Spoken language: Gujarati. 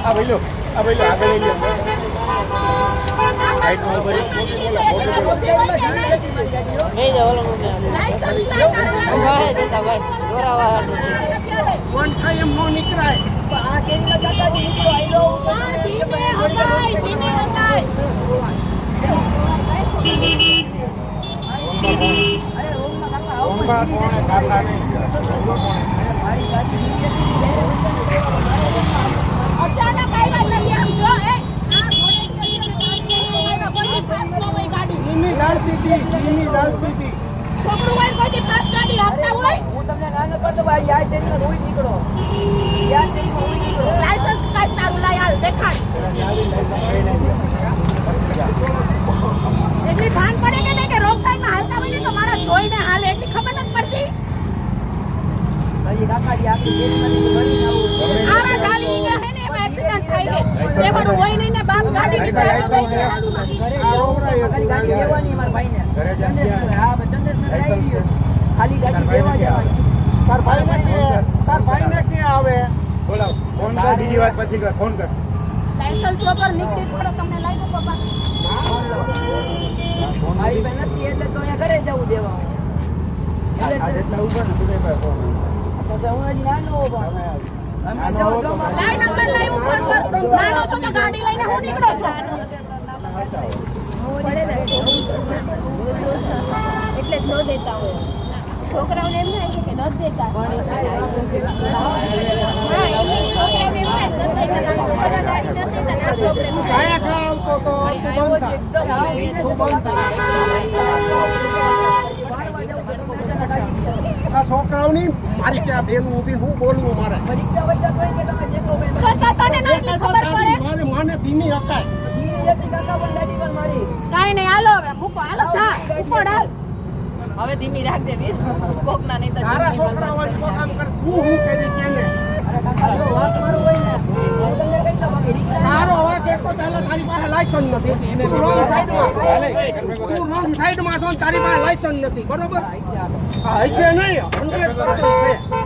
ભાઈ લો આગળ લઈ લો સાઈડમાં ઉભો રહી જાવ ઓલો મને વાહે દેતા ભાઈ દોરાવા કોણ થાય એમ નો નીકળાય આ કેરી લગાતા નીકળો આઈલો ધીમે હટાય અરે રોમમાં કાકા આવો કોણે કાકા ને મારી ગાડી અચાનક આવ્યા નથી આમ જો એ આ ઘોડે ગાડી ધીમી ચાલતી છોકરું હોય કોઈ ફાસ્ટ ગાડી હાંકતા હોય હું તમને ના ન કરતો ભાઈ આ શેરીમાં રોઈ નીકળો યાર શેરીમાં રોઈ નીકળો લાયસન્સ કાઢ તારું લાય હાલ દેખાડ એટલી ભાન પડે કે નહીં કે રોંગ સાઈડમાં હાલતા હોય ને તો મારા જોઈને હાલે એટલી ખબર નથી પડતી ભાઈ કાકાજી આપણી શેરીમાંથી મળી આવું આવા ગાડી કે હે ને એમાં એક્સિડન્ટ થાય છે એવાનું હોય નહીં ને બાપ ગાડીની ચાવી દઈ દે ઘરે જવું ખાલી ગાડી દેવાની મારા ભાઈને હા ચંદ્રેશભાઈ આવી ગયો ખાલી ગાડી દેવા જવાની તાર ભાઈને ક્યાં આવે બોલાવ ફોન કર બીજી વાત પછી કર ફોન કર લાયસન્સ વગર નીકળી પડો તમને લાગ્યું પપ્પા મારી પાસે નથી એટલે તો અહીંયા ઘરે જવું દેવા જેટલા ઉપર ને તું પાસે ફોન તો હું હજી નાનો પણ અમે જાઉં લાઈ નંબર લાઈ હું ફોન કર નાનો છો તો ગાડી લઈને હું નીકળો છો એટલે જ ન દેતા હોય છોકરાઓને એમ થાય છે કે ન દેતા છોકરાઓને એમ થાય છોકરાઓની મારી ત્યાં બેન ઊભી હું બોલવું મારે પરીક્ષા વચ્ચે જોઈ કે તમે જેટલો બેન તો તને ન એટલી ખબર પડે માને ધીમી હકાય હતી કાકા પણ દાદી પણ મારી કાઈ નહીં હાલો હવે મૂકો હાલો જા ઉપર હાલ હવે ધીમી રાખજે વીર કોક ના નહીં તો તારા છોકરાઓ કામ કર હું કરી કેને અરે કાકા જો વાત મારું હોય ને હું તમને કહી દઉં કે રિક્ષા તારો વાક એક તો ચાલે તારી પાસે લાયસન્સ નથી તું રોંગ સાઈડમાં છો તારી પાસે લાયસન્સ નથી બરોબર હા હશે નહીં 100% છે